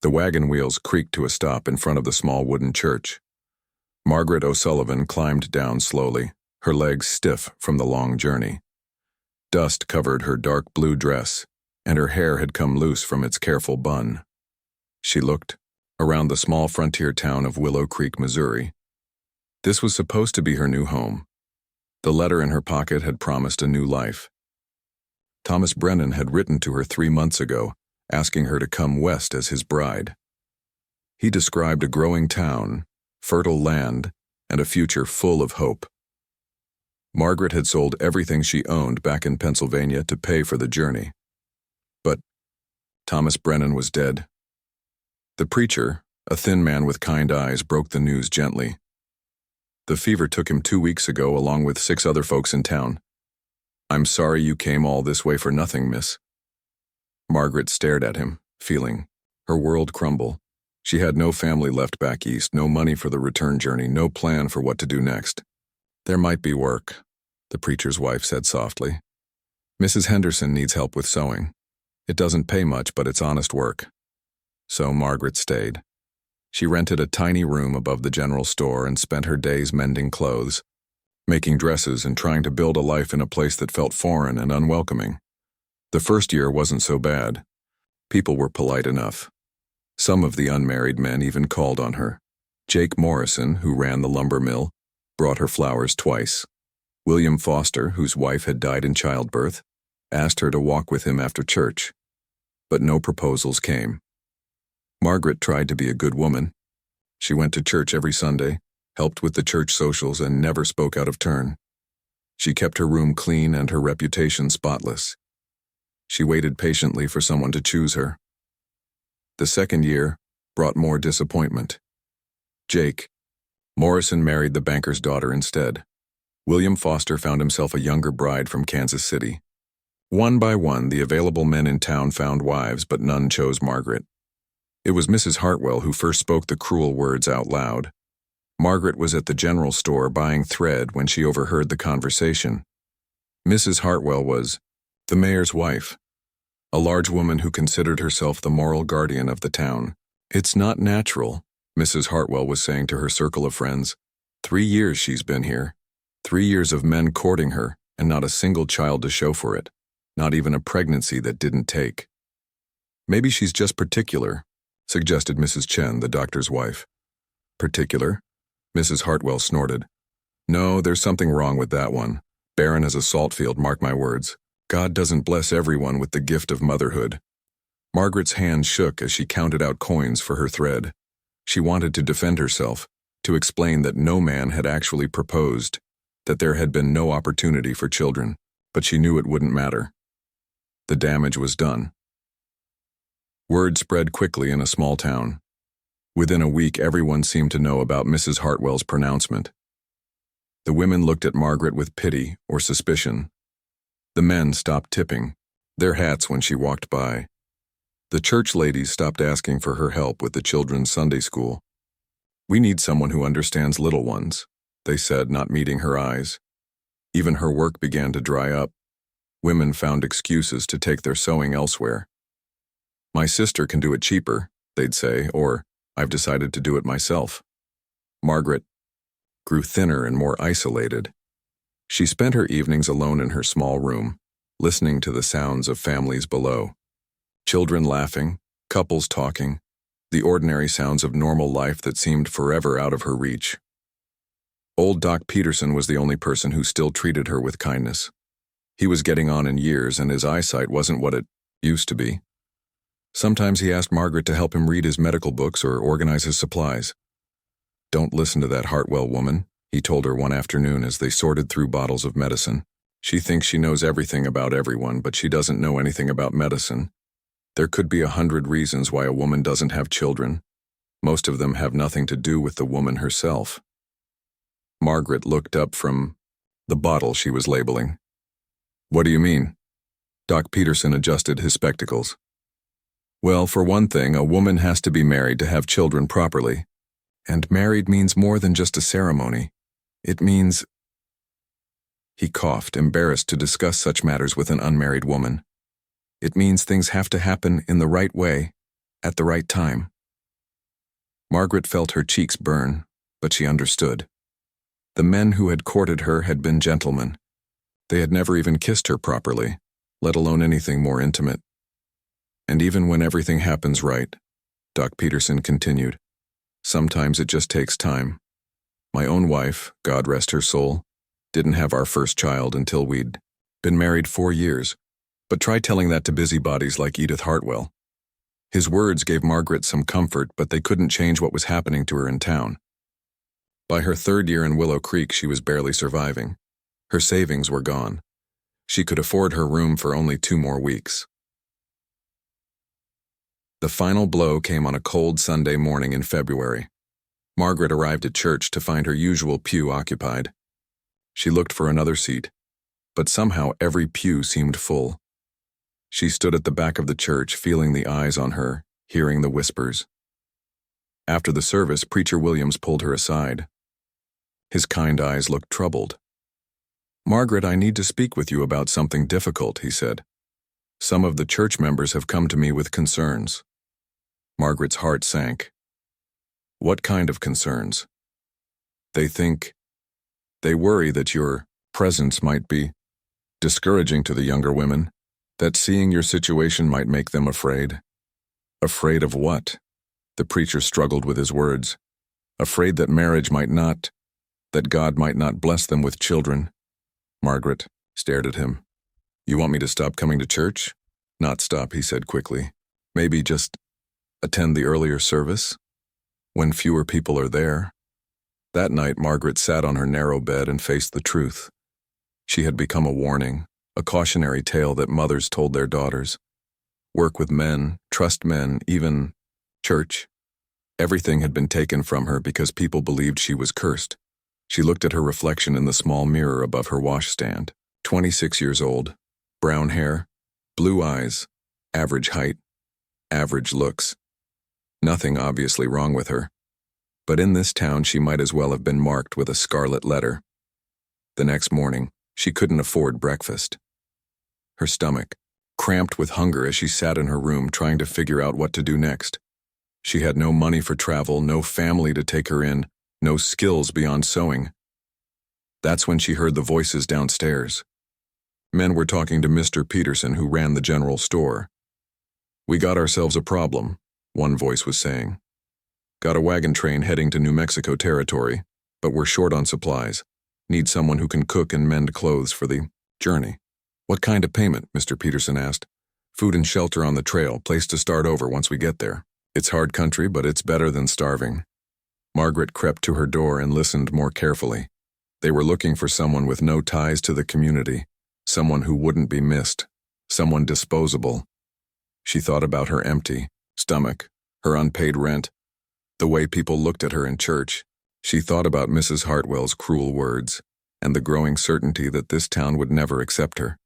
The wagon wheels creaked to a stop in front of the small wooden church. Margaret O'Sullivan climbed down slowly, her legs stiff from the long journey. Dust covered her dark blue dress, and her hair had come loose from its careful bun. She looked around the small frontier town of Willow Creek, Missouri. This was supposed to be her new home. The letter in her pocket had promised a new life. Thomas Brennan had written to her 3 months ago, asking her to come west as his bride. He described a growing town, fertile land, and a future full of hope. Margaret had sold everything she owned back in Pennsylvania to pay for the journey. But Thomas Brennan was dead. The preacher, a thin man with kind eyes, broke the news gently. The fever took him 2 weeks ago along with 6 other folks in town. "I'm sorry you came all this way for nothing, miss." Margaret stared at him, feeling her world crumble. She had no family left back east, no money for the return journey, no plan for what to do next. "There might be work," the preacher's wife said softly. "Mrs. Henderson needs help with sewing. It doesn't pay much, but it's honest work." So Margaret stayed. She rented a tiny room above the general store and spent her days mending clothes, making dresses and trying to build a life in a place that felt foreign and unwelcoming. The first year wasn't so bad. People were polite enough. Some of the unmarried men even called on her. Jake Morrison, who ran the lumber mill, brought her flowers twice. William Foster, whose wife had died in childbirth, asked her to walk with him after church. But no proposals came. Margaret tried to be a good woman. She went to church every Sunday, helped with the church socials, and never spoke out of turn. She kept her room clean and her reputation spotless. She waited patiently for someone to choose her. The second year brought more disappointment. Jake Morrison married the banker's daughter instead. William Foster found himself a younger bride from Kansas City. One by one, the available men in town found wives, but none chose Margaret. It was Mrs. Hartwell who first spoke the cruel words out loud. Margaret was at the general store buying thread when she overheard the conversation. Mrs. Hartwell was the mayor's wife, a large woman who considered herself the moral guardian of the town. "It's not natural," Mrs. Hartwell was saying to her circle of friends. 3 years she's been here. 3 years of men courting her, and not a single child to show for it. Not even a pregnancy that didn't take. "Maybe she's just particular," suggested Mrs. Chen, the doctor's wife. "Particular?" Mrs. Hartwell snorted. "No, there's something wrong with that one. Barren as a salt field, mark my words. God doesn't bless everyone with the gift of motherhood." Margaret's hand shook as she counted out coins for her thread. She wanted to defend herself, to explain that no man had actually proposed, that there had been no opportunity for children, but she knew it wouldn't matter. The damage was done. Word spread quickly in a small town. Within a week, everyone seemed to know about Mrs. Hartwell's pronouncement. The women looked at Margaret with pity or suspicion. The men stopped tipping their hats when she walked by. The church ladies stopped asking for her help with the children's Sunday school. "We need someone who understands little ones," they said, not meeting her eyes. Even her work began to dry up. Women found excuses to take their sewing elsewhere. "My sister can do it cheaper," they'd say, or "I've decided to do it myself." Margaret grew thinner and more isolated. She spent her evenings alone in her small room, listening to the sounds of families below. Children laughing, couples talking, the ordinary sounds of normal life that seemed forever out of her reach. Old Doc Peterson was the only person who still treated her with kindness. He was getting on in years, and his eyesight wasn't what it used to be. Sometimes he asked Margaret to help him read his medical books or organize his supplies. "Don't listen to that Hartwell woman," he told her one afternoon as they sorted through bottles of medicine. "She thinks she knows everything about everyone, but she doesn't know anything about medicine. There could be 100 reasons why a woman doesn't have children. Most of them have nothing to do with the woman herself." Margaret looked up from the bottle she was labeling. "What do you mean?" Doc Peterson adjusted his spectacles. "Well, for one thing, a woman has to be married to have children properly. And married means more than just a ceremony. It means—" He coughed, embarrassed to discuss such matters with an unmarried woman. "It means things have to happen in the right way, At the right time. Margaret felt her cheeks burn, but she understood. The men who had courted her had been gentlemen. They had never even kissed her properly, let alone anything more intimate. And even when everything happens right, Doc Peterson continued, sometimes it just takes time. My own wife, God rest her soul, didn't have our first child until we'd been married 4 years. But try telling that to busybodies like Edith Hartwell. His words gave Margaret some comfort, but they couldn't change what was happening to her in town. By her 3rd year in Willow Creek, she was barely surviving. Her savings were gone. She could afford her room for only 2 more weeks. The final blow came on a cold Sunday morning in February. Margaret arrived at church to find her usual pew occupied. She looked for another seat, but somehow every pew seemed full. She stood at the back of the church, feeling the eyes on her, hearing the whispers. After the service, Preacher Williams pulled her aside. His kind eyes looked troubled. "Margaret, I need to speak with you about something difficult," he said. "Some of the church members have come to me with concerns." Margaret's heart sank. "What kind of concerns?" They worry that your presence might be discouraging to the younger women, that seeing your situation might make them afraid." "Afraid of what?" The preacher struggled with his words. "Afraid that marriage might not, that God might not bless them with children." Margaret stared at him. "You want me to stop coming to church?" "Not stop," he said quickly. "Maybe just attend the earlier service, when fewer people are there." That night, Margaret sat on her narrow bed and faced the truth. She had become a warning, a cautionary tale that mothers told their daughters. Work with men, trust men, even church. Everything had been taken from her because people believed she was cursed. She looked at her reflection in the small mirror above her washstand. 26 years old, brown hair, blue eyes, average height, average looks. Nothing obviously wrong with her. But in this town she might as well have been marked with a scarlet letter. The next morning, she couldn't afford breakfast. Her stomach cramped with hunger as she sat in her room trying to figure out what to do next. She had no money for travel, no family to take her in, no skills beyond sewing. That's when she heard the voices downstairs. Men were talking to Mr. Peterson, who ran the general store. "We got ourselves a problem," one voice was saying. "Got a wagon train heading to New Mexico territory, but we're short on supplies. Need someone who can cook and mend clothes for the journey." "What kind of payment?" Mr. Peterson asked. "Food and shelter on the trail, place to start over once we get there. It's hard country, but it's better than starving." Margaret crept to her door and listened more carefully. They were looking for someone with no ties to the community, someone who wouldn't be missed, someone disposable. She thought about her empty stomach, her unpaid rent, the way people looked at her in church. She thought about Mrs. Hartwell's cruel words, and the growing certainty that this town would never accept her.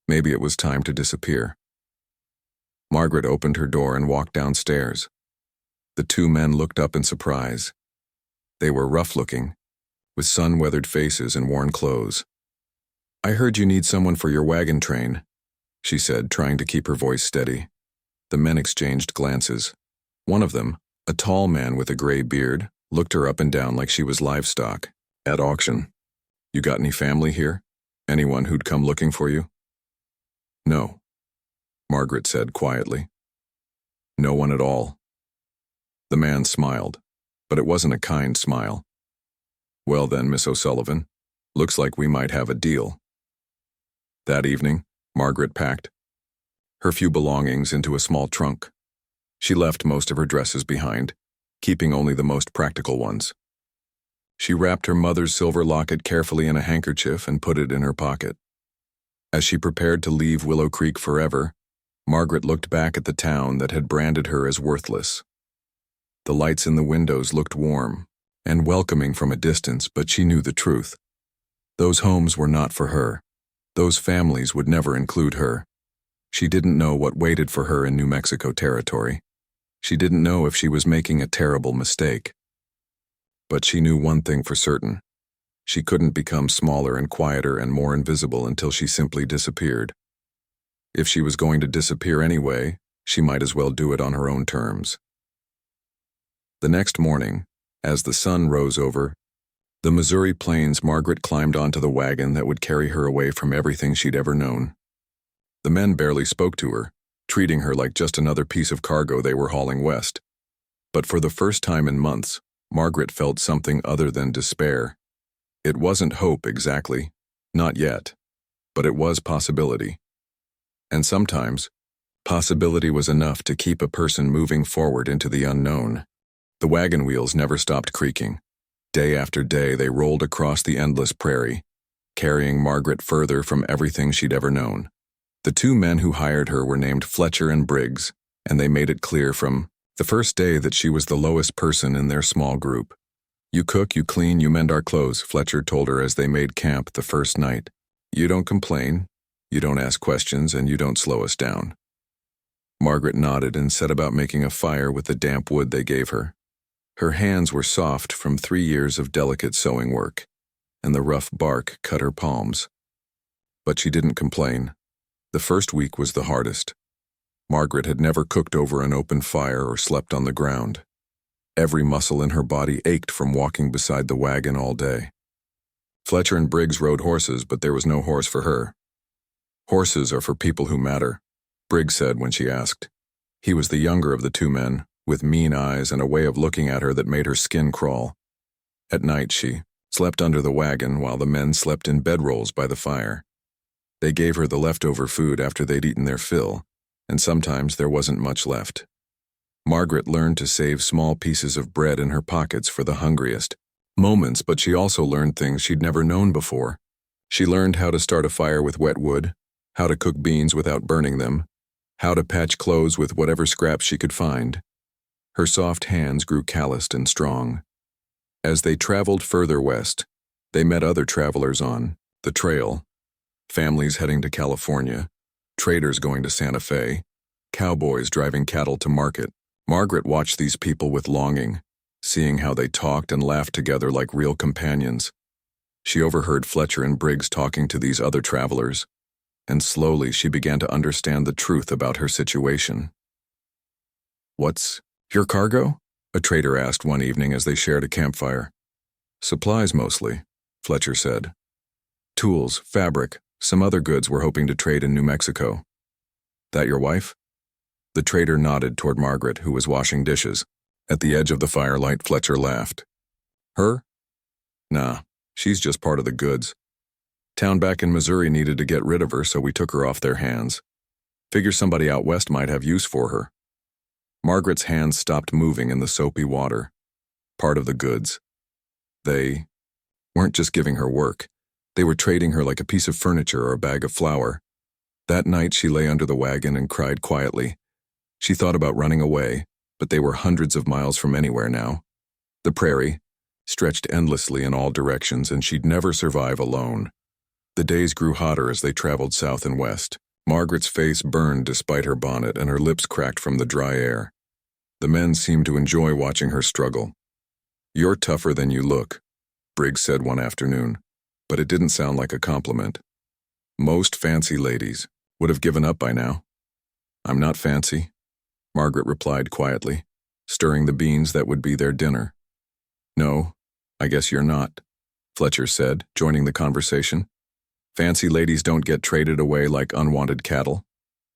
Maybe it was time to disappear. Margaret opened her door and walked downstairs. The 2 men looked up in surprise. They were rough-looking, with sun-weathered faces and worn clothes. "I heard you need someone for your wagon train," she said, trying to keep her voice steady. The men exchanged glances. One of them, a tall man with a gray beard, looked her up and down like she was livestock at auction. "You got any family here? Anyone who'd come looking for you?" "No," Margaret said quietly. "No one at all." The man smiled, but it wasn't a kind smile. "Well then, Miss O'Sullivan, looks like we might have a deal." That evening, Margaret packed her few belongings into a small trunk. She left most of her dresses behind, keeping only the most practical ones. She wrapped her mother's silver locket carefully in a handkerchief and put it in her pocket. As she prepared to leave Willow Creek forever, Margaret looked back at the town that had branded her as worthless. The lights in the windows looked warm and welcoming from a distance, but she knew the truth. Those homes were not for her. Those families would never include her. She didn't know what waited for her in New Mexico territory. She didn't know if she was making a terrible mistake. But she knew one thing for certain. She couldn't become smaller and quieter and more invisible until she simply disappeared. If she was going to disappear anyway, She might as well do it on her own terms. The next morning, as the sun rose over the Missouri plains, Margaret climbed onto the wagon that would carry her away from everything she'd ever known. The men barely spoke to her, treating her like just another piece of cargo they were hauling west. But for the first time in months, Margaret felt something other than despair. It wasn't hope exactly, not yet, but it was possibility. And sometimes, possibility was enough to keep a person moving forward into the unknown. The wagon wheels never stopped creaking. Day after day, they rolled across the endless prairie, carrying Margaret further from everything she'd ever known. The two men who hired her were named Fletcher and Briggs, and they made it clear from the first day that she was the lowest person in their small group. "You cook, you clean, you mend our clothes," Fletcher told her as they made camp the first night. "You don't complain, you don't ask questions, and you don't slow us down." Margaret nodded and set about making a fire with the damp wood they gave her. Her hands were soft from 3 years of delicate sewing work, and the rough bark cut her palms. But she didn't complain. The first week was the hardest. Margaret had never cooked over an open fire or slept on the ground. Every muscle in her body ached from walking beside the wagon all day. Fletcher and Briggs rode horses, but there was no horse for her. "Horses are for people who matter," Briggs said when she asked. He was the younger of the two men, with mean eyes and a way of looking at her that made her skin crawl. At night, she slept under the wagon while the men slept in bedrolls by the fire. They gave her the leftover food after they'd eaten their fill, and sometimes there wasn't much left. Margaret learned to save small pieces of bread in her pockets for the hungriest moments, but she also learned things she'd never known before. She learned how to start a fire with wet wood, how to cook beans without burning them, how to patch clothes with whatever scraps she could find. Her soft hands grew calloused and strong. As they traveled further west, they met other travelers on the trail, families heading to California, traders going to Santa Fe, cowboys driving cattle to market. Margaret watched these people with longing, seeing how they talked and laughed together like real companions. She overheard Fletcher and Briggs talking to these other travelers, and slowly she began to understand the truth about her situation. "What's your cargo?" a trader asked one evening as they shared a campfire. "Supplies mostly," Fletcher said. "Tools, fabric, some other goods we're hoping to trade in New Mexico." "That your wife?" The trader nodded toward Margaret, who was washing dishes. At the edge of the firelight, Fletcher laughed. "Her? Nah, she's just part of the goods. Town back in Missouri needed to get rid of her, so we took her off their hands. Figure somebody out west might have use for her." Margaret's hands stopped moving in the soapy water. Part of the goods. They weren't just giving her work. They were trading her like a piece of furniture or a bag of flour. That night she lay under the wagon and cried quietly. She thought about running away, but they were hundreds of miles from anywhere now. The prairie stretched endlessly in all directions, and she'd never survive alone. The days grew hotter as they traveled south and west. Margaret's face burned despite her bonnet, and her lips cracked from the dry air. The men seemed to enjoy watching her struggle. "You're tougher than you look," Briggs said one afternoon, but it didn't sound like a compliment. "Most fancy ladies would have given up by now." "I'm not fancy," Margaret replied quietly, stirring the beans that would be their dinner. "No, I guess you're not," Fletcher said, joining the conversation. "Fancy ladies don't get traded away like unwanted cattle."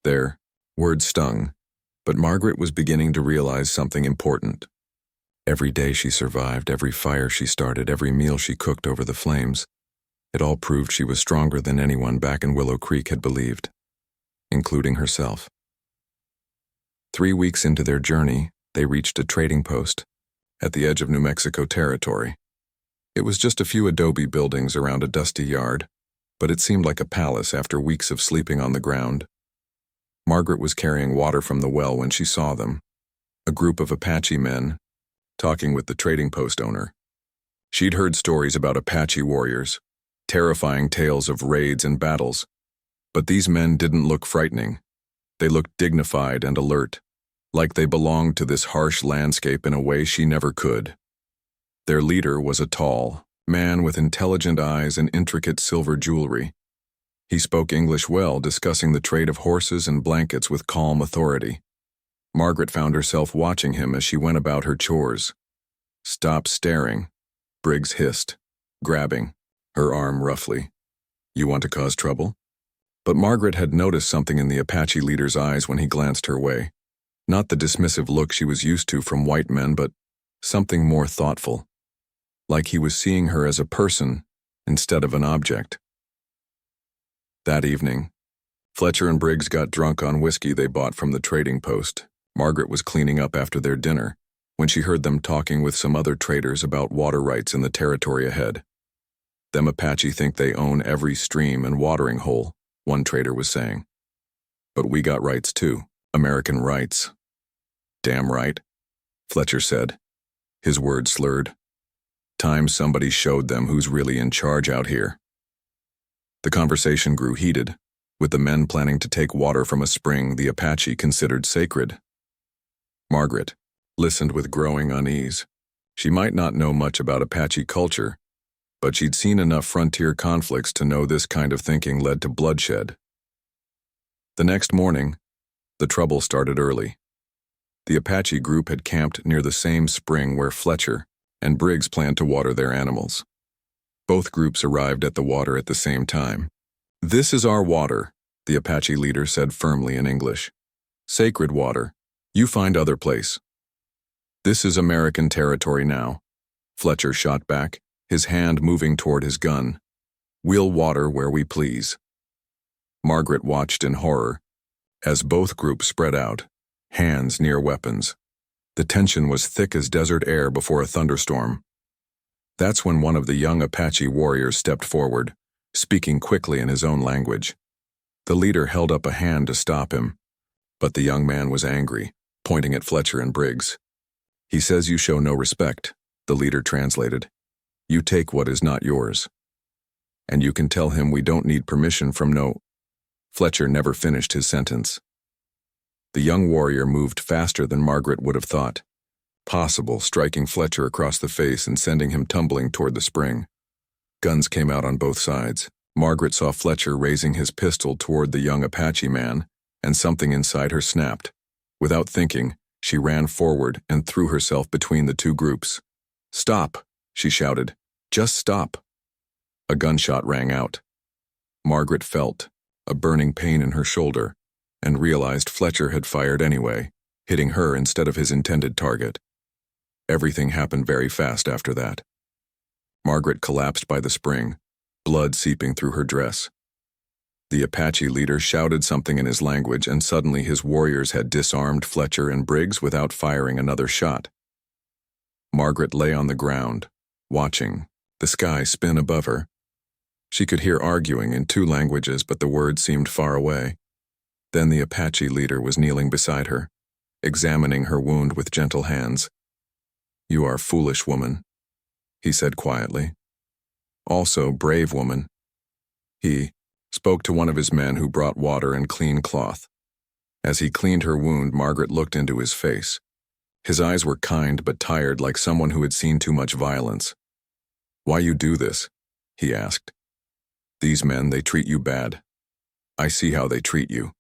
Their words stung, but Margaret was beginning to realize something important. Every day she survived, every fire she started, every meal she cooked over the flames, it all proved she was stronger than anyone back in Willow Creek had believed, including herself. 3 weeks into their journey, they reached a trading post at the edge of New Mexico territory. It was just a few adobe buildings around a dusty yard, but it seemed like a palace after weeks of sleeping on the ground. Margaret was carrying water from the well when she saw them, a group of Apache men, talking with the trading post owner. She'd heard stories about Apache warriors, terrifying tales of raids and battles, but these men didn't look frightening. They looked dignified and alert, like they belonged to this harsh landscape in a way she never could. Their leader was a tall man with intelligent eyes and intricate silver jewelry. He spoke English well, discussing the trade of horses and blankets with calm authority. Margaret found herself watching him as she went about her chores. "Stop staring," Briggs hissed, grabbing her arm roughly. "You want to cause trouble?" But Margaret had noticed something in the Apache leader's eyes when he glanced her way. Not the dismissive look she was used to from white men, but something more thoughtful. Like he was seeing her as a person instead of an object. That evening, Fletcher and Briggs got drunk on whiskey they bought from the trading post. Margaret was cleaning up after their dinner when she heard them talking with some other traders about water rights in the territory ahead. "Them Apache think they own every stream and watering hole," one trader was saying. "But we got rights too, American rights." "Damn right," Fletcher said, his words slurred. "Time somebody showed them who's really in charge out here." The conversation grew heated, with the men planning to take water from a spring the Apache considered sacred. Margaret listened with growing unease. She might not know much about Apache culture, but she'd seen enough frontier conflicts to know this kind of thinking led to bloodshed. The next morning, the trouble started early. The Apache group had camped near the same spring where Fletcher and Briggs planned to water their animals. Both groups arrived at the water at the same time. "This is our water," the Apache leader said firmly in English. "Sacred water. You find other place." "This is American territory now," Fletcher shot back, his hand moving toward his gun. "We'll water where we please." Margaret watched in horror as both groups spread out, hands near weapons. The tension was thick as desert air before a thunderstorm. That's when one of the young Apache warriors stepped forward, speaking quickly in his own language. The leader held up a hand to stop him, but the young man was angry, pointing at Fletcher and Briggs. "He says you show no respect," the leader translated. "You take what is not yours. And you can tell him we don't need permission from no—" Fletcher never finished his sentence. The young warrior moved faster than Margaret would have thought possible, striking Fletcher across the face and sending him tumbling toward the spring. Guns came out on both sides. Margaret saw Fletcher raising his pistol toward the young Apache man, and something inside her snapped. Without thinking, she ran forward and threw herself between the two groups. "Stop," she shouted. "Just stop." A gunshot rang out. Margaret felt a burning pain in her shoulder and realized Fletcher had fired anyway, hitting her instead of his intended target. Everything happened very fast after that. Margaret collapsed by the spring, blood seeping through her dress. The Apache leader shouted something in his language, and suddenly his warriors had disarmed Fletcher and Briggs without firing another shot. Margaret lay on the ground, watching the sky spin above her. She could hear arguing in two languages, but the words seemed far away. Then the Apache leader was kneeling beside her, examining her wound with gentle hands. "You are foolish, woman," he said quietly. "Also, brave woman." He spoke to one of his men who brought water and clean cloth. As he cleaned her wound, Margaret looked into his face. His eyes were kind but tired, like someone who had seen too much violence. "Why you do this?" he asked. "These men, they treat you bad. I see how they treat you."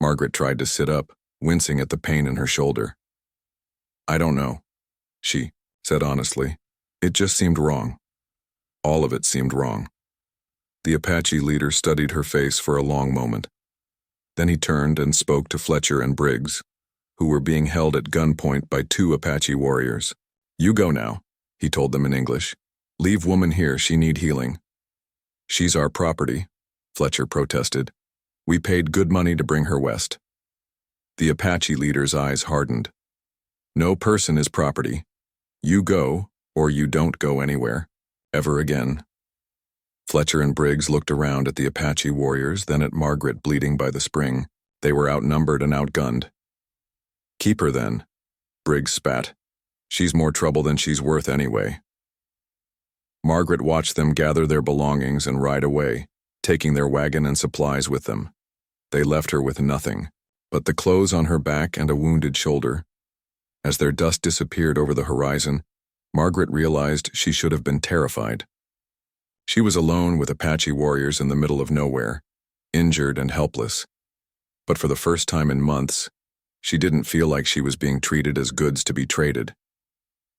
Margaret tried to sit up, wincing at the pain in her shoulder. "I don't know," she said honestly. "It just seemed wrong. All of it seemed wrong." The Apache leader studied her face for a long moment. Then he turned and spoke to Fletcher and Briggs, who were being held at gunpoint by two Apache warriors. "You go now," he told them in English. "Leave woman here, she need healing." "She's our property," Fletcher protested. "We paid good money to bring her west." The Apache leader's eyes hardened. "No person is property. You go, or you don't go anywhere, ever again." Fletcher and Briggs looked around at the Apache warriors, then at Margaret bleeding by the spring. They were outnumbered and outgunned. "Keep her then," Briggs spat. "She's more trouble than she's worth anyway." Margaret watched them gather their belongings and ride away, taking their wagon and supplies with them. They left her with nothing but the clothes on her back and a wounded shoulder. As their dust disappeared over the horizon, Margaret realized she should have been terrified. She was alone with Apache warriors in the middle of nowhere, injured and helpless. But for the first time in months, She didn't feel like she was being treated as goods to be traded.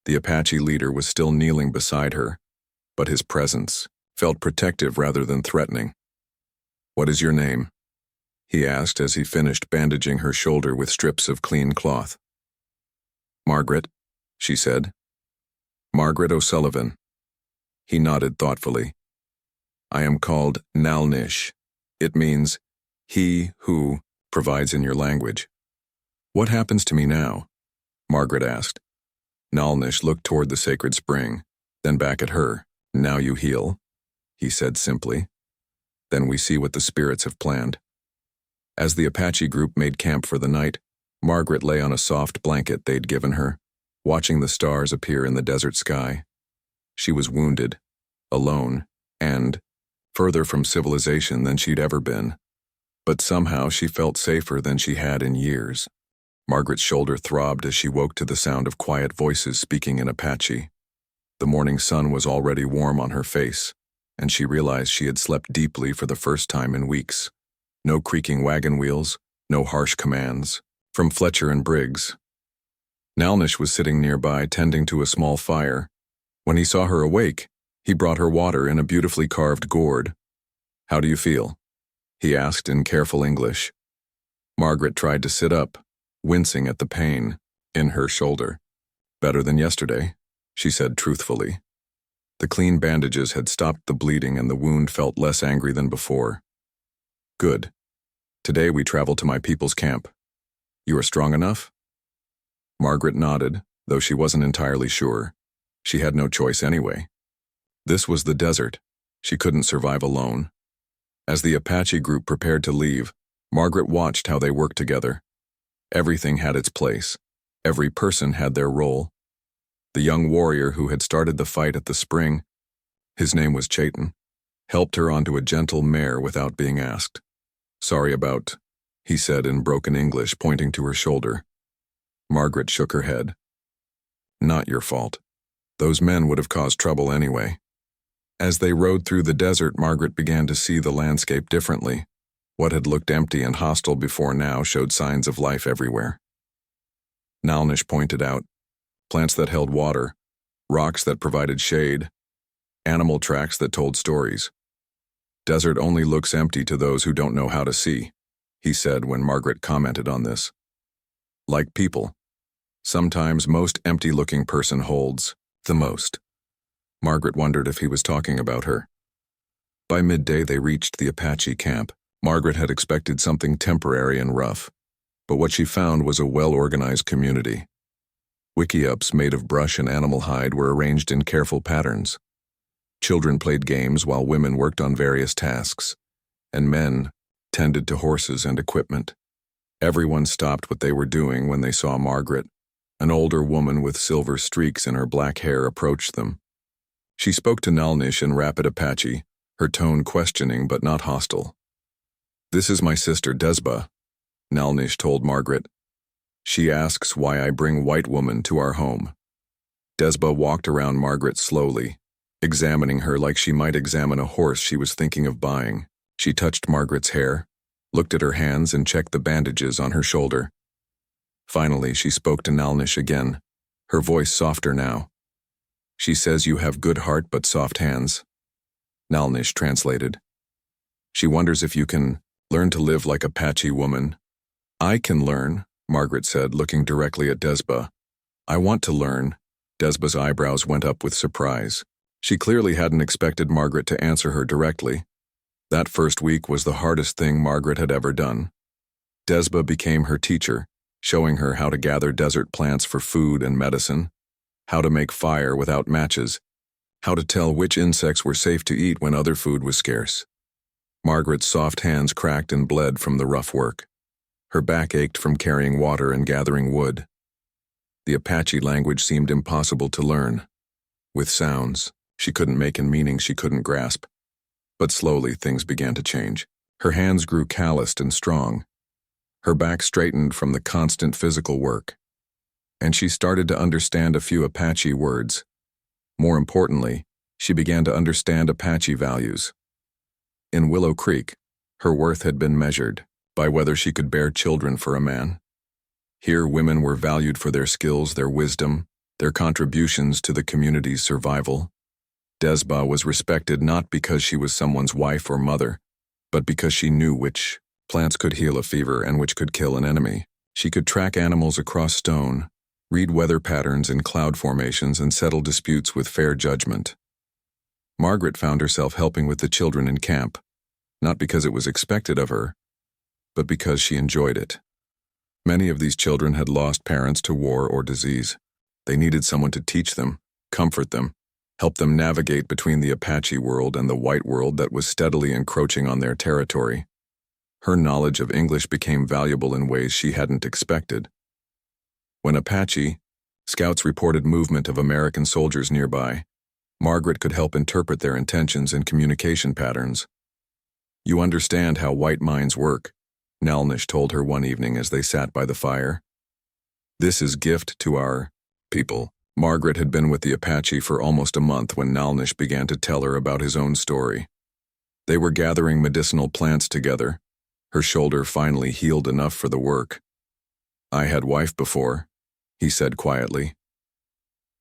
The Apache leader was still kneeling beside her, but his presence felt protective rather than threatening. "What is your name?" he asked as he finished bandaging her shoulder with strips of clean cloth. "Margaret," she said. "Margaret O'Sullivan." He nodded thoughtfully. "I am called Nalnish. It means he who provides in your language." "What happens to me now?" Margaret asked. Nalnish looked toward the sacred spring, then back at her. "Now you heal," he said simply. "Then we see what the spirits have planned." As the Apache group made camp for the night, Margaret lay on a soft blanket they'd given her, watching the stars appear in the desert sky. She was wounded, alone, and further from civilization than she'd ever been. But somehow she felt safer than she had in years. Margaret's shoulder throbbed as she woke to the sound of quiet voices speaking in Apache. The morning sun was already warm on her face, and she realized she had slept deeply for the first time in weeks. No creaking wagon wheels, no harsh commands. From Fletcher and Briggs. Nalnish was sitting nearby, tending to a small fire. When he saw her awake, he brought her water in a beautifully carved gourd. "How do you feel?" he asked in careful English. Margaret tried to sit up, wincing at the pain in her shoulder. "Better than yesterday," she said truthfully. The clean bandages had stopped the bleeding and the wound felt less angry than before. "Good. Today we travel to my people's camp. You are strong enough?" Margaret nodded, though she wasn't entirely sure. She had no choice anyway. This was the desert. She couldn't survive alone. As the Apache group prepared to leave, Margaret watched how they worked together. Everything had its place. Every person had their role. The young warrior who had started the fight at the spring, his name was Chaitin, helped her onto a gentle mare without being asked. "Sorry about," he said in broken English, pointing to her shoulder. Margaret shook her head. "Not your fault. Those men would have caused trouble anyway." As they rode through the desert, Margaret began to see the landscape differently. What had looked empty and hostile before now showed signs of life everywhere. Nalnish pointed out plants that held water, rocks that provided shade, animal tracks that told stories. "Desert only looks empty to those who don't know how to see," he said when Margaret commented on this. "Like people, sometimes most empty-looking person holds the most." Margaret wondered if he was talking about her. By midday they reached the Apache camp. Margaret had expected something temporary and rough, but what she found was a well-organized community. Wickiups made of brush and animal hide were arranged in careful patterns. Children played games while women worked on various tasks, and men tended to horses and equipment. Everyone stopped what they were doing when they saw Margaret. An older woman with silver streaks in her black hair approached them. She spoke to Nalnish in rapid Apache, her tone questioning but not hostile. "This is my sister Desba," Nalnish told Margaret. "She asks why I bring white woman to our home." Desba walked around Margaret slowly, examining her like she might examine a horse she was thinking of buying. She touched Margaret's hair, looked at her hands and checked the bandages on her shoulder. Finally, she spoke to Nalnish again, her voice softer now. "She says you have good heart but soft hands." Nalnish translated. "She wonders if you can learn to live like Apache woman." "I can learn," Margaret said, looking directly at Desba. "I want to learn." Desba's eyebrows went up with surprise. She clearly hadn't expected Margaret to answer her directly. That first week was the hardest thing Margaret had ever done. Desba became her teacher, showing her how to gather desert plants for food and medicine, how to make fire without matches, how to tell which insects were safe to eat when other food was scarce. Margaret's soft hands cracked and bled from the rough work. Her back ached from carrying water and gathering wood. The Apache language seemed impossible to learn. With sounds she couldn't make and meanings she couldn't grasp. But slowly things began to change. Her hands grew calloused and strong. Her back straightened from the constant physical work. And she started to understand a few Apache words. More importantly, she began to understand Apache values. In Willow Creek, her worth had been measured by whether she could bear children for a man. Here, women were valued for their skills, their wisdom, their contributions to the community's survival. Desba was respected not because she was someone's wife or mother, but because she knew which plants could heal a fever and which could kill an enemy. She could track animals across stone, read weather patterns in cloud formations, and settle disputes with fair judgment. Margaret found herself helping with the children in camp, not because it was expected of her, but because she enjoyed it. Many of these children had lost parents to war or disease. They needed someone to teach them, comfort them, help them navigate between the Apache world and the white world that was steadily encroaching on their territory. Her knowledge of English became valuable in ways she hadn't expected. When Apache scouts reported movement of American soldiers nearby, Margaret could help interpret their intentions and communication patterns. "You understand how white minds work," Nalnish told her one evening as they sat by the fire. "This is gift to our people." Margaret had been with the Apache for almost a month when Nalnish began to tell her about his own story. They were gathering medicinal plants together. Her shoulder finally healed enough for the work. "I had wife before," he said quietly.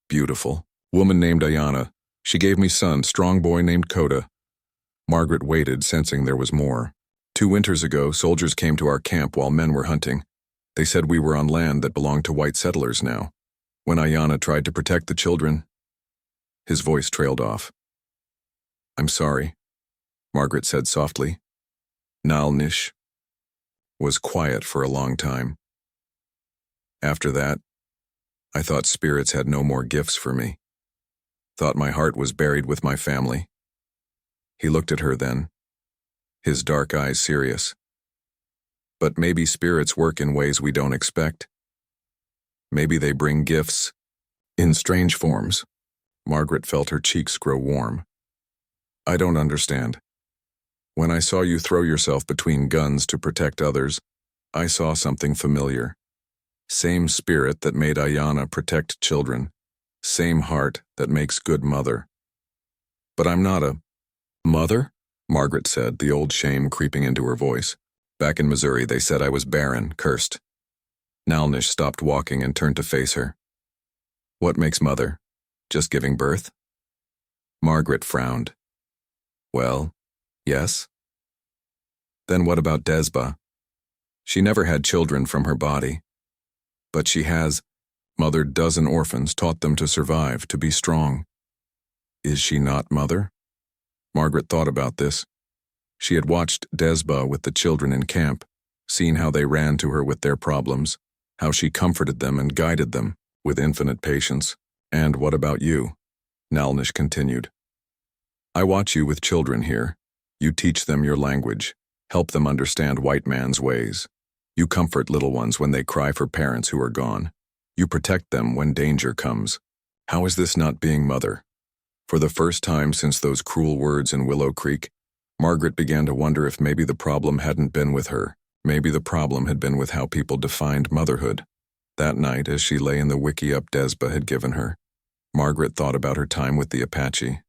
"Beautiful. Woman named Ayana. She gave me son, strong boy named Koda." Margaret waited, sensing there was more. "2 winters ago, soldiers came to our camp while men were hunting. They said we were on land that belonged to white settlers now. When Ayana tried to protect the children..." His voice trailed off. "I'm sorry," Margaret said softly. Nalnish was quiet for a long time. "After that, I thought spirits had no more gifts for me. Thought my heart was buried with my family." He looked at her then, his dark eyes serious. "But maybe spirits work in ways we don't expect. Maybe they bring gifts in strange forms." Margaret felt her cheeks grow warm. "I don't understand. When I saw you throw yourself between guns to protect others, I saw something familiar. Same spirit that made Ayana protect children. Same heart that makes good mother. But I'm not a mother," Margaret said, the old shame creeping into her voice. "Back in Missouri, they said I was barren, cursed." Nalnish stopped walking and turned to face her. "What makes mother? Just giving birth?" Margaret frowned. "Well, yes." "Then what about Desba? She never had children from her body. But she has mothered dozen orphans, taught them to survive, to be strong. Is she not mother?" Margaret thought about this. She had watched Desba with the children in camp, seen how they ran to her with their problems, how she comforted them and guided them with infinite patience. "And what about you?" Nalnish continued. "I watch you with children here. You teach them your language, help them understand white man's ways. You comfort little ones when they cry for parents who are gone. You protect them when danger comes. How is this not being mother?" For the first time since those cruel words in Willow Creek, Margaret began to wonder if maybe the problem hadn't been with her. Maybe the problem had been with how people defined motherhood. That night, as she lay in the wickiup Desba had given her, Margaret thought about her time with the Apache.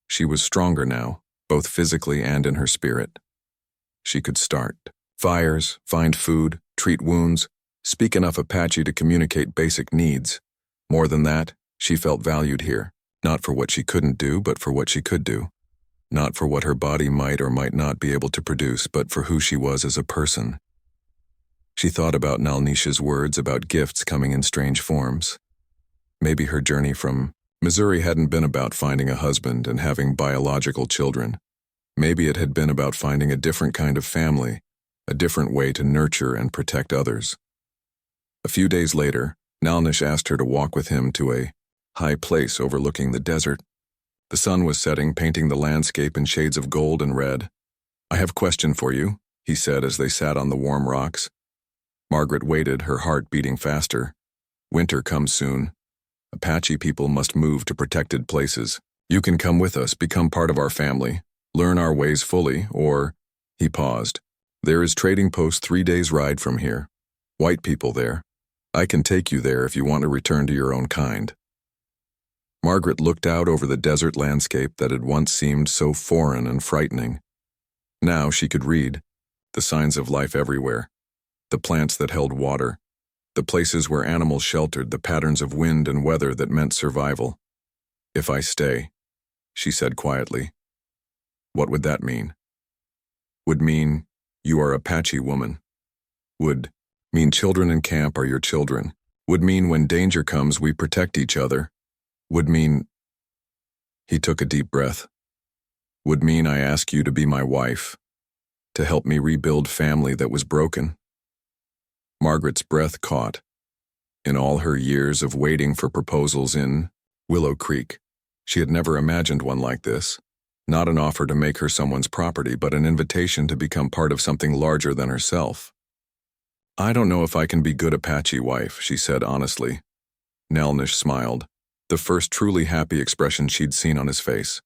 She was stronger now, both physically and in her spirit. She could start fires, find food, treat wounds, speak enough Apache to communicate basic needs. More than that, she felt valued here, not for what she couldn't do, but for what she could do. Not for what her body might or might not be able to produce, but for who she was as a person. She thought about Nalnish's words about gifts coming in strange forms. Maybe her journey from Missouri hadn't been about finding a husband and having biological children. Maybe it had been about finding a different kind of family, a different way to nurture and protect others. A few days later, Nalnish asked her to walk with him to a high place overlooking the desert. The sun was setting, painting the landscape in shades of gold and red. "I have a question for you," he said as they sat on the warm rocks. Margaret waited, her heart beating faster. Winter comes soon. Apache people must move to protected places. You can come with us, become part of our family, learn our ways fully, or... He paused. "There is trading post 3 days' ride from here. White people there. I can take you there if you want to return to your own kind." Margaret looked out over the desert landscape that had once seemed so foreign and frightening. Now she could read the signs of life everywhere, the plants that held water, the places where animals sheltered, the patterns of wind and weather that meant survival. "If I stay," she said quietly. "What would that mean?" "Would mean you are Apache woman. Would mean children in camp are your children. Would mean when danger comes we protect each other. Would mean—" He took a deep breath. "Would mean I ask you to be my wife, to help me rebuild family that was broken." Margaret's breath caught. In all her years of waiting for proposals in Willow Creek, she had never imagined one like this. Not an offer to make her someone's property, but an invitation to become part of something larger than herself. "I don't know if I can be good Apache wife," she said honestly. Nelnish smiled, the first truly happy expression she'd seen on his face.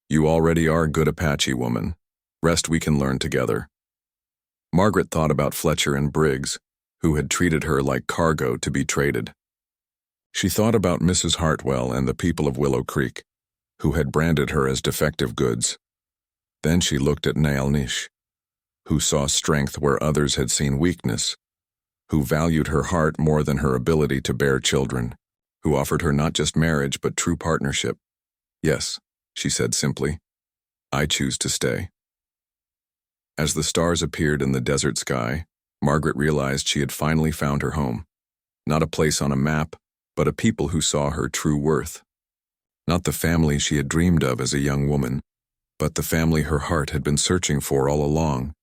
"You already are good Apache woman. Rest we can learn together." Margaret thought about Fletcher and Briggs, who had treated her like cargo to be traded. She thought about Mrs. Hartwell and the people of Willow Creek, who had branded her as defective goods. Then she looked at Nelnish, who saw strength where others had seen weakness, who valued her heart more than her ability to bear children, who offered her not just marriage but true partnership. "Yes," she said simply, "I choose to stay." As the stars appeared in the desert sky, Margaret realized she had finally found her home. Not a place on a map, but a people who saw her true worth. Not the family she had dreamed of as a young woman, but the family her heart had been searching for all along.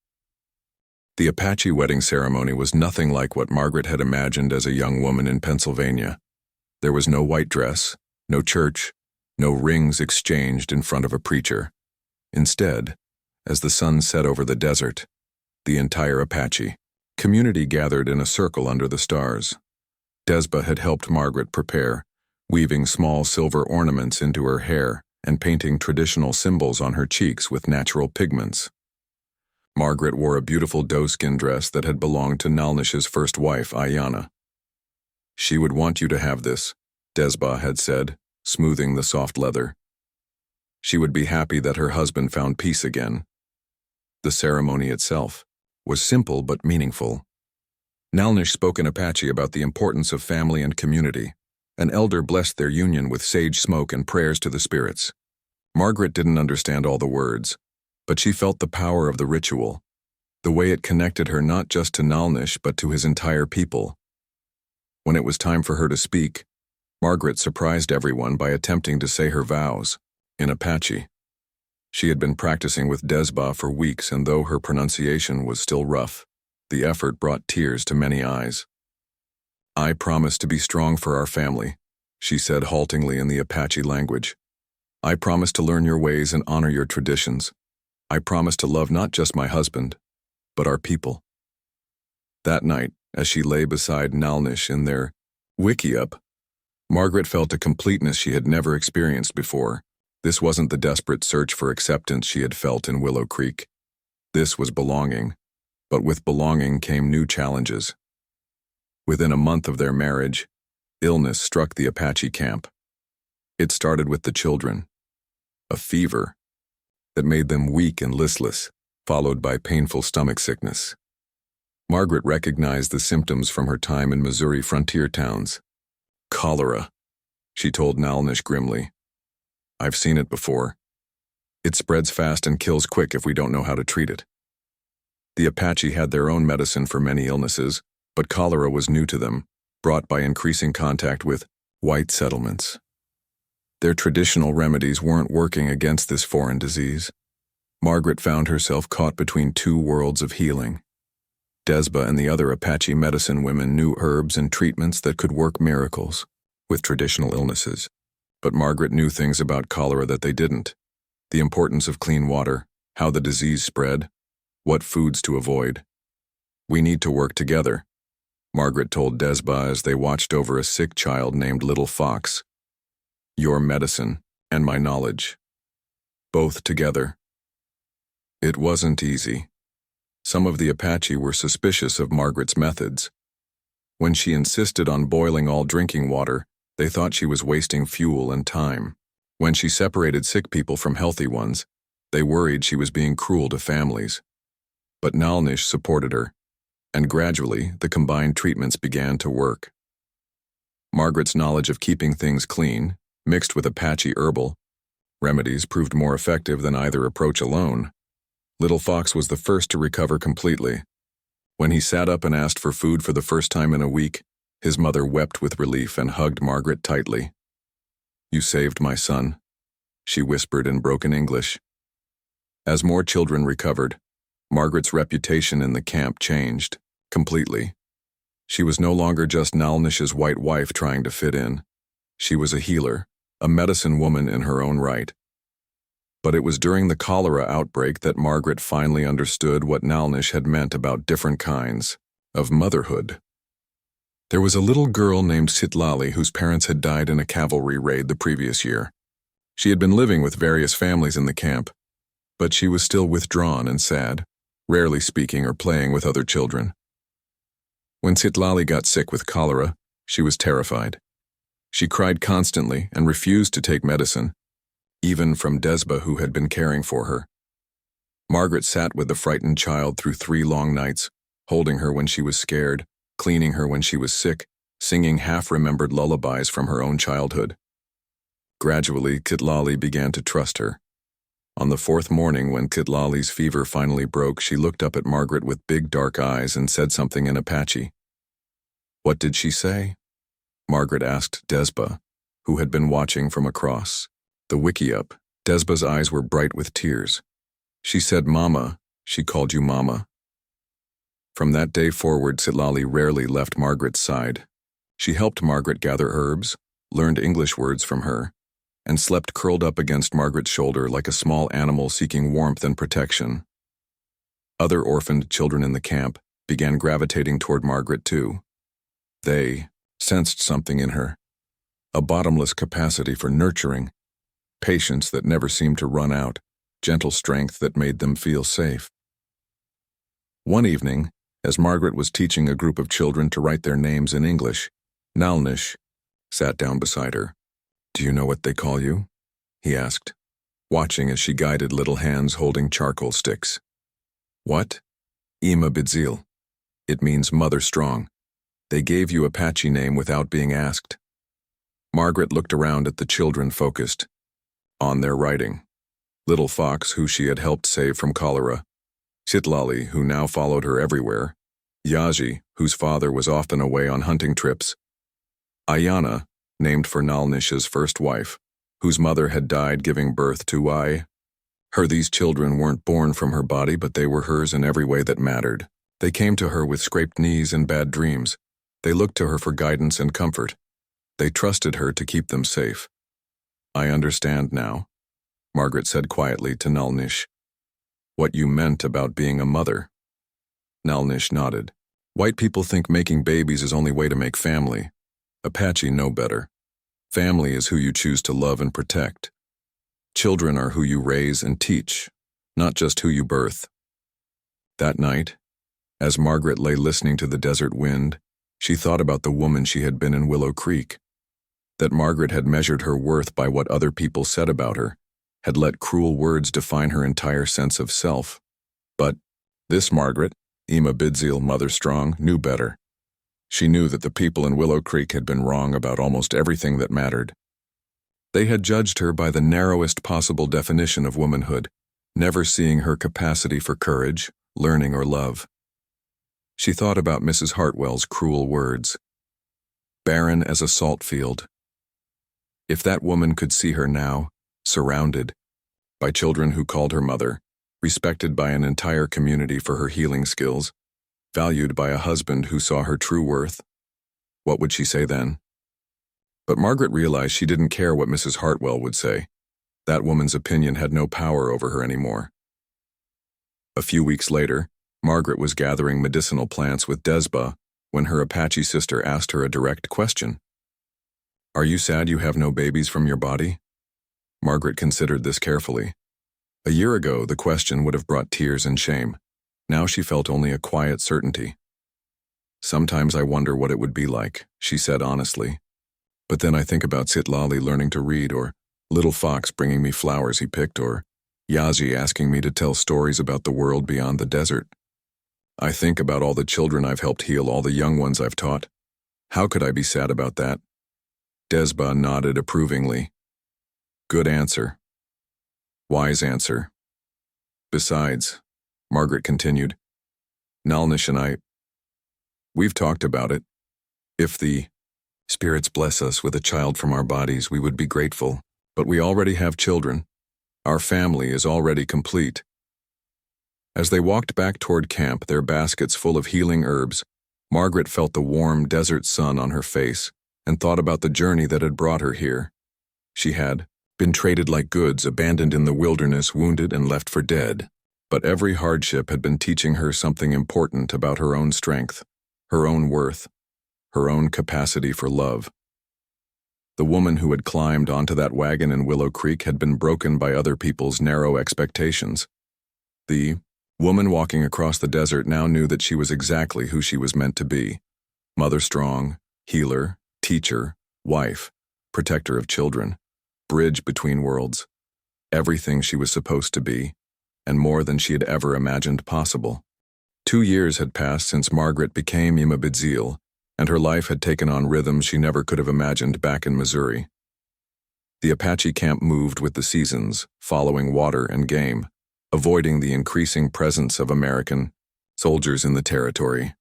The Apache wedding ceremony was nothing like what Margaret had imagined as a young woman in Pennsylvania. There was no white dress, no church, no rings exchanged in front of a preacher. Instead, as the sun set over the desert, the entire Apache community gathered in a circle under the stars. Desba had helped Margaret prepare, weaving small silver ornaments into her hair and painting traditional symbols on her cheeks with natural pigments. Margaret wore a beautiful doeskin dress that had belonged to Nalnish's first wife, Ayana. "She would want you to have this," Desba had said, smoothing the soft leather. She would be happy that her husband found peace again. The ceremony itself was simple but meaningful. Nalnish spoke in Apache about the importance of family and community. An elder blessed their union with sage smoke and prayers to the spirits. Margaret didn't understand all the words, but she felt the power of the ritual, the way it connected her not just to Nalnish but to his entire people. When it was time for her to speak, Margaret surprised everyone by attempting to say her vows in Apache. She had been practicing with Desba for weeks, and though her pronunciation was still rough, the effort brought tears to many eyes. "I promise to be strong for our family," she said haltingly in the Apache language. "I promise to learn your ways and honor your traditions. I promise to love not just my husband, but our people." That night, as she lay beside Nalnish in their wickiup, Margaret felt a completeness she had never experienced before. This wasn't the desperate search for acceptance she had felt in Willow Creek. This was belonging, but with belonging came new challenges. Within a month of their marriage, illness struck the Apache camp. It started with the children, a fever that made them weak and listless, followed by painful stomach sickness. Margaret recognized the symptoms from her time in Missouri frontier towns. "Cholera," she told Nalnish grimly. "I've seen it before. It spreads fast and kills quick if we don't know how to treat it." The Apache had their own medicine for many illnesses, but cholera was new to them, brought by increasing contact with white settlements. Their traditional remedies weren't working against this foreign disease. Margaret found herself caught between two worlds of healing. Desba and the other Apache medicine women knew herbs and treatments that could work miracles with traditional illnesses. But Margaret knew things about cholera that they didn't. The importance of clean water, how the disease spread, what foods to avoid. "We need to work together," Margaret told Desba as they watched over a sick child named Little Fox. "Your medicine and my knowledge. Both together." It wasn't easy. Some of the Apache were suspicious of Margaret's methods. When she insisted on boiling all drinking water, they thought she was wasting fuel and time. When she separated sick people from healthy ones, they worried she was being cruel to families. But Nalnish supported her. and gradually the combined treatments began to work. Margaret's knowledge of keeping things clean, mixed with Apache herbal remedies, proved more effective than either approach alone. Little Fox was the first to recover completely. When he sat up and asked for food for the first time in a week, his mother wept with relief and hugged Margaret tightly. "You saved my son," she whispered in broken English. As more children recovered, Margaret's reputation in the camp changed completely. She was no longer just Nalnish's white wife trying to fit in. She was a healer, a medicine woman in her own right. But it was during the cholera outbreak that Margaret finally understood what Nalnish had meant about different kinds of motherhood. There was a little girl named Sitlali whose parents had died in a cavalry raid the previous year. She had been living with various families in the camp, but she was still withdrawn and sad, rarely speaking or playing with other children. When Sitlali got sick with cholera, she was terrified. She cried constantly and refused to take medicine, even from Desba, who had been caring for her. Margaret sat with the frightened child through 3 long nights, holding her when she was scared, cleaning her when she was sick, singing half-remembered lullabies from her own childhood. Gradually, Kitlali began to trust her. On the 4th morning, when Kitlali's fever finally broke, she looked up at Margaret with big dark eyes and said something in Apache. "What did she say?" Margaret asked Desba, who had been watching from across the wiki-up. Desba's eyes were bright with tears. "She said, 'Mama,' she called you Mama." From that day forward, Sitlali rarely left Margaret's side. She helped Margaret gather herbs, learned English words from her, and slept curled up against Margaret's shoulder like a small animal seeking warmth and protection. Other orphaned children in the camp began gravitating toward Margaret too. They sensed something in her, a bottomless capacity for nurturing, patience that never seemed to run out, gentle strength that made them feel safe. One evening, as Margaret was teaching a group of children to write their names in English, Nalnish sat down beside her. "Do you know what they call you?" he asked, watching as she guided little hands holding charcoal sticks. "What?" "Ima Bidzil. It means Mother Strong. They gave you Apache name without being asked." Margaret looked around at the children, focused on their writing. Little Fox, who she had helped save from cholera, Sitlali, who now followed her everywhere, Yaji, whose father was often away on hunting trips, Ayana, named for Nalnish's first wife, whose mother had died giving birth to her. These children weren't born from her body, but they were hers in every way that mattered. They came to her with scraped knees and bad dreams. They looked to her for guidance and comfort. They trusted her to keep them safe. "I understand now," Margaret said quietly to Nalnish. "What you meant about being a mother." Nalnish nodded. "White people think making babies is only way to make family. Apache know better. Family is who you choose to love and protect. Children are who you raise and teach, not just who you birth." That night, as Margaret lay listening to the desert wind, she thought about the woman she had been in Willow Creek. That Margaret had measured her worth by what other people said about her, had let cruel words define her entire sense of self. But this Margaret, Ima Bidzil, Mother Strong, knew better. She knew that the people in Willow Creek had been wrong about almost everything that mattered. They had judged her by the narrowest possible definition of womanhood, never seeing her capacity for courage, learning, or love. She thought about Mrs. Hartwell's cruel words. Barren as a salt field. If that woman could see her now, surrounded by children who called her mother, respected by an entire community for her healing skills, valued by a husband who saw her true worth, what would she say then? But Margaret realized she didn't care what Mrs. Hartwell would say. That woman's opinion had no power over her anymore. A few weeks later, Margaret was gathering medicinal plants with Desba when her Apache sister asked her a direct question. "Are you sad you have no babies from your body?" Margaret considered this carefully. A year ago, the question would have brought tears and shame. Now she felt only a quiet certainty. "Sometimes I wonder what it would be like," she said honestly. "But then I think about Sitlali learning to read, or Little Fox bringing me flowers he picked, or Yaji asking me to tell stories about the world beyond the desert." I think about all the children I've helped heal, all the young ones I've taught. How could I be sad about that? Desba nodded approvingly. Good answer. Wise answer. Besides, Margaret continued, Nalnish and we've talked about it. If the spirits bless us with a child from our bodies, we would be grateful. But we already have children. Our family is already complete. As they walked back toward camp, their baskets full of healing herbs, Margaret felt the warm desert sun on her face and thought about the journey that had brought her here. She had been traded like goods, abandoned in the wilderness, wounded and left for dead. But every hardship had been teaching her something important about her own strength, her own worth, her own capacity for love. The woman who had climbed onto that wagon in Willow Creek had been broken by other people's narrow expectations. The woman walking across the desert now knew that she was exactly who she was meant to be. Mother strong, healer, teacher, wife, protector of children, bridge between worlds. Everything she was supposed to be, and more than she had ever imagined possible. 2 years had passed since Margaret became Imabedzil, and her life had taken on rhythms she never could have imagined back in Missouri. The Apache camp moved with the seasons, following water and game, avoiding the increasing presence of American soldiers in the territory.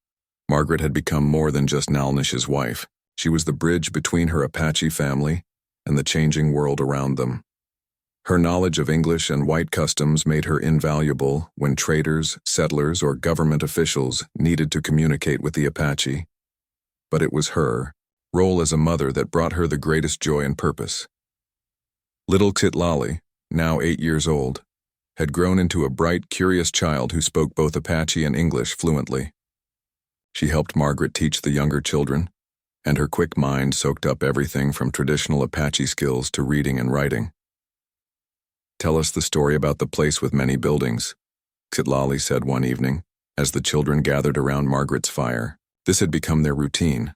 Margaret had become more than just Nalnish's wife. She was the bridge between her Apache family and the changing world around them. Her knowledge of English and white customs made her invaluable when traders, settlers, or government officials needed to communicate with the Apache. But it was her role as a mother that brought her the greatest joy and purpose. Little Titlali, now 8 years old, had grown into a bright, curious child who spoke both Apache and English fluently. She helped Margaret teach the younger children, and her quick mind soaked up everything from traditional Apache skills to reading and writing. Tell us the story about the place with many buildings, Titlali said one evening, as the children gathered around Margaret's fire. This had become their routine.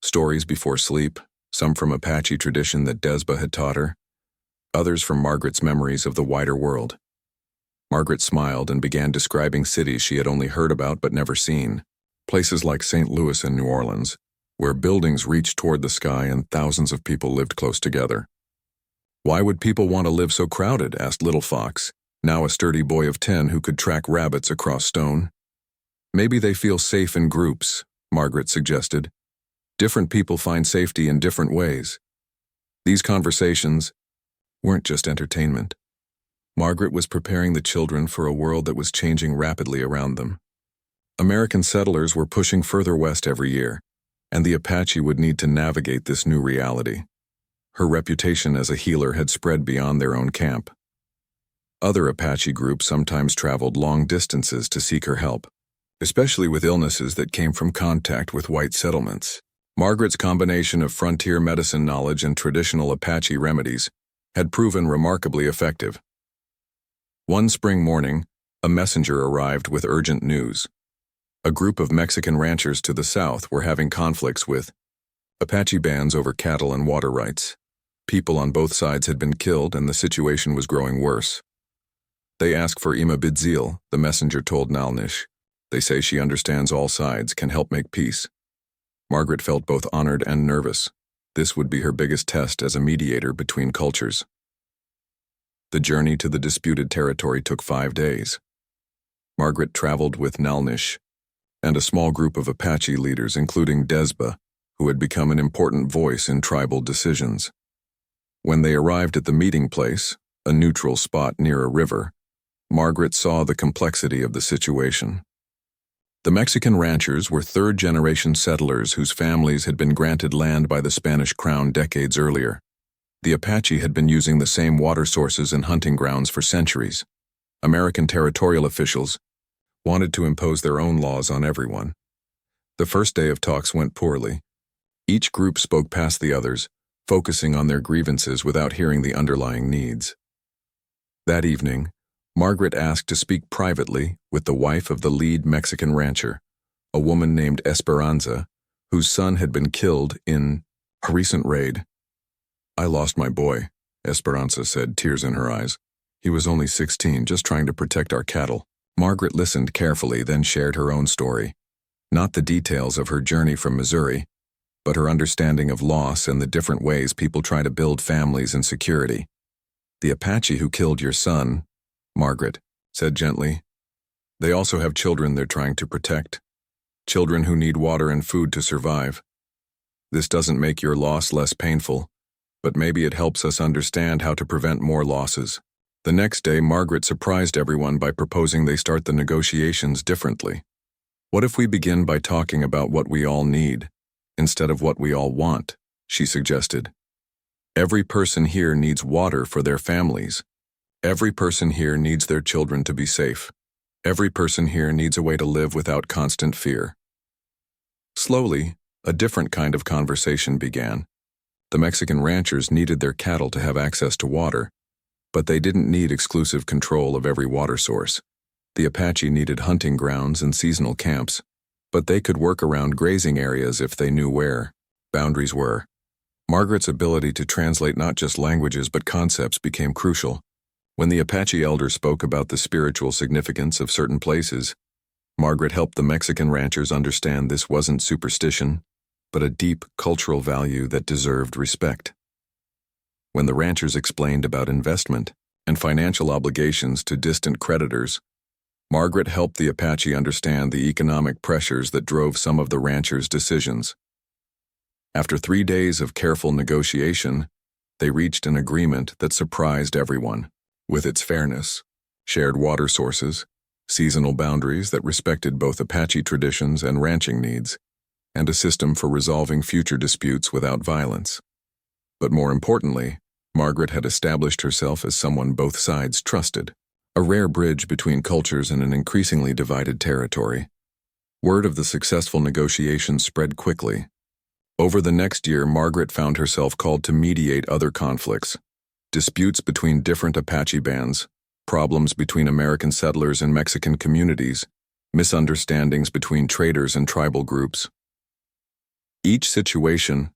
Stories before sleep, some from Apache tradition that Desba had taught her, others from Margaret's memories of the wider world. Margaret smiled and began describing cities she had only heard about but never seen, places like St. Louis and New Orleans, where buildings reached toward the sky and thousands of people lived close together. Why would people want to live so crowded? Asked Little Fox, now a sturdy boy of 10 who could track rabbits across stone. Maybe they feel safe in groups, Margaret suggested. Different people find safety in different ways. These conversations weren't just entertainment. Margaret was preparing the children for a world that was changing rapidly around them. American settlers were pushing further west every year, and the Apache would need to navigate this new reality. Her reputation as a healer had spread beyond their own camp. Other Apache groups sometimes traveled long distances to seek her help, especially with illnesses that came from contact with white settlements. Margaret's combination of frontier medicine knowledge and traditional Apache remedies had proven remarkably effective. One spring morning, a messenger arrived with urgent news. A group of Mexican ranchers to the south were having conflicts with Apache bands over cattle and water rights. People on both sides had been killed and the situation was growing worse. They ask for Imabedzil, the messenger told Nalnish. They say she understands all sides, can help make peace. Margaret felt both honored and nervous. This would be her biggest test as a mediator between cultures. The journey to the disputed territory took 5 days. Margaret traveled with Nalnish and a small group of Apache leaders, including Desba, who had become an important voice in tribal decisions. When they arrived at the meeting place, a neutral spot near a river, Margaret saw the complexity of the situation. The Mexican ranchers were third-generation settlers whose families had been granted land by the Spanish crown decades earlier. The Apache had been using the same water sources and hunting grounds for centuries. American territorial officials wanted to impose their own laws on everyone. The first day of talks went poorly. Each group spoke past the others, focusing on their grievances without hearing the underlying needs. That evening, Margaret asked to speak privately with the wife of the lead Mexican rancher, a woman named Esperanza, whose son had been killed in a recent raid. I lost my boy, Esperanza said, tears in her eyes. He was only 16, just trying to protect our cattle. Margaret listened carefully, then shared her own story. Not the details of her journey from Missouri, but her understanding of loss and the different ways people try to build families and security. "The Apache who killed your son," Margaret said gently. "They also have children they're trying to protect. Children who need water and food to survive. This doesn't make your loss less painful, but maybe it helps us understand how to prevent more losses." The next day, Margaret surprised everyone by proposing they start the negotiations differently. "What if we begin by talking about what we all need, instead of what we all want?" she suggested. "Every person here needs water for their families. Every person here needs their children to be safe. Every person here needs a way to live without constant fear." Slowly, a different kind of conversation began. The Mexican ranchers needed their cattle to have access to water, but they didn't need exclusive control of every water source. The Apache needed hunting grounds and seasonal camps, but they could work around grazing areas if they knew where boundaries were. Margaret's ability to translate not just languages but concepts became crucial. When the Apache elder spoke about the spiritual significance of certain places, Margaret helped the Mexican ranchers understand this wasn't superstition, but a deep cultural value that deserved respect. When the ranchers explained about investment and financial obligations to distant creditors, Margaret helped the Apache understand the economic pressures that drove some of the ranchers' decisions. After 3 days of careful negotiation, they reached an agreement that surprised everyone. With its fairness, shared water sources, seasonal boundaries that respected both Apache traditions and ranching needs, and a system for resolving future disputes without violence. But more importantly, Margaret had established herself as someone both sides trusted, a rare bridge between cultures in an increasingly divided territory. Word of the successful negotiations spread quickly. Over the next year, Margaret found herself called to mediate other conflicts, disputes between different Apache bands, problems between American settlers and Mexican communities, misunderstandings between traders and tribal groups. Each situation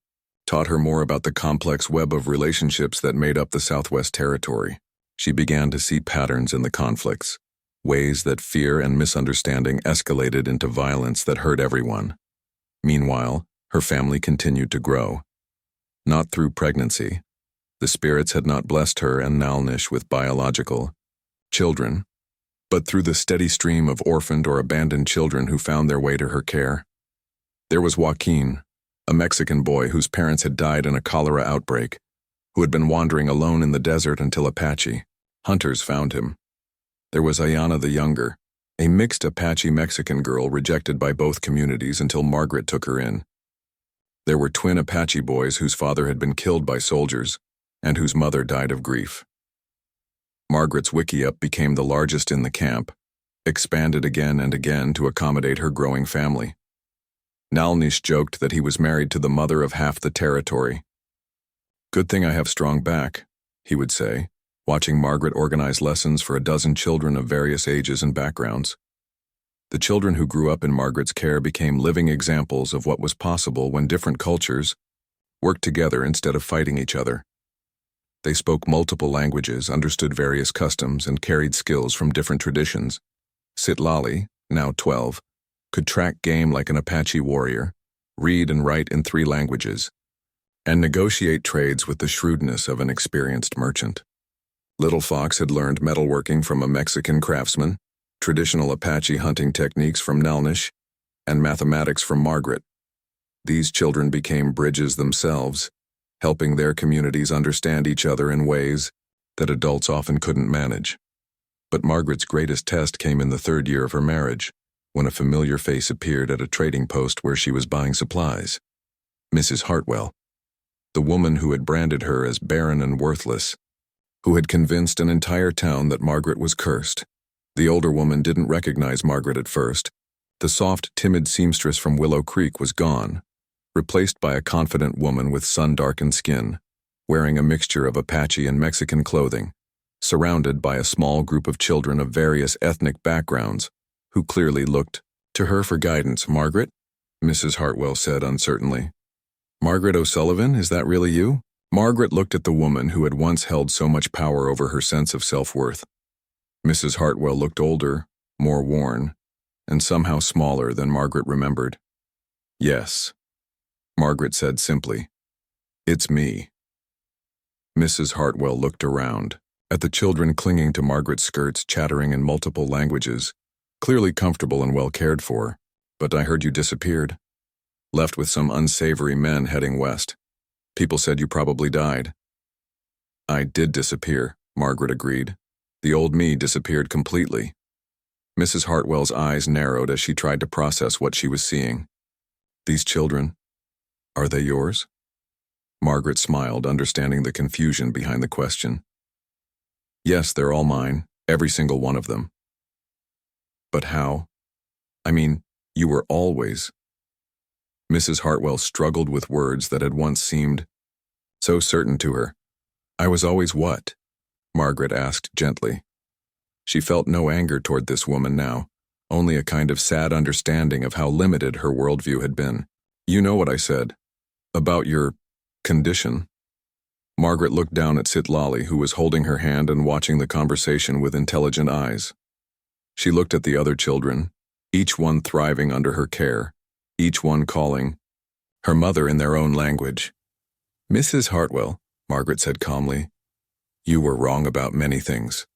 taught her more about the complex web of relationships that made up the Southwest Territory. She began to see patterns in the conflicts, ways that fear and misunderstanding escalated into violence that hurt everyone. Meanwhile, her family continued to grow. Not through pregnancy. The spirits had not blessed her and Nalnish with biological children, but through the steady stream of orphaned or abandoned children who found their way to her care. There was Joaquin, a Mexican boy whose parents had died in a cholera outbreak, who had been wandering alone in the desert until Apache hunters found him. There was Ayana the younger, a mixed Apache-Mexican girl rejected by both communities until Margaret took her in. There were twin Apache boys whose father had been killed by soldiers and whose mother died of grief. Margaret's wiki-up became the largest in the camp, expanded again and again to accommodate her growing family. Nalnish joked that he was married to the mother of half the territory. "Good thing I have strong back," he would say, watching Margaret organize lessons for a dozen children of various ages and backgrounds. The children who grew up in Margaret's care became living examples of what was possible when different cultures worked together instead of fighting each other. They spoke multiple languages, understood various customs, and carried skills from different traditions. Sitlali, now 12, could track game like an Apache warrior, read and write in 3 languages, and negotiate trades with the shrewdness of an experienced merchant. Little Fox had learned metalworking from a Mexican craftsman, traditional Apache hunting techniques from Nalnish, and mathematics from Margaret. These children became bridges themselves, helping their communities understand each other in ways that adults often couldn't manage. But Margaret's greatest test came in the 3rd year of her marriage, when a familiar face appeared at a trading post where she was buying supplies. Mrs. Hartwell, the woman who had branded her as barren and worthless, who had convinced an entire town that Margaret was cursed. The older woman didn't recognize Margaret at first. The soft, timid seamstress from Willow Creek was gone, replaced by a confident woman with sun-darkened skin, wearing a mixture of Apache and Mexican clothing, surrounded by a small group of children of various ethnic backgrounds, who clearly looked to her for guidance. "Margaret?" Mrs. Hartwell said uncertainly. "Margaret O'Sullivan, is that really you?" Margaret looked at the woman who had once held so much power over her sense of self-worth. Mrs. Hartwell looked older, more worn, and somehow smaller than Margaret remembered. "Yes," Margaret said simply. "It's me." Mrs. Hartwell looked around, at the children clinging to Margaret's skirts, chattering in multiple languages, clearly comfortable and well cared for. "But I heard you disappeared. Left with some unsavory men heading west. People said you probably died." "I did disappear," Margaret agreed. "The old me disappeared completely." Mrs. Hartwell's eyes narrowed as she tried to process what she was seeing. "These children, are they yours?" Margaret smiled, understanding the confusion behind the question. "Yes, they're all mine, every single one of them." "But how? I mean, you were always—" Mrs. Hartwell struggled with words that had once seemed so certain to her. "I was always what?" Margaret asked gently. She felt no anger toward this woman now, only a kind of sad understanding of how limited her worldview had been. "You know what I said. About your condition." Margaret looked down at Sitlali, who was holding her hand and watching the conversation with intelligent eyes. She looked at the other children, each one thriving under her care, each one calling her mother in their own language. "Mrs. Hartwell," Margaret said calmly, "you were wrong about many things.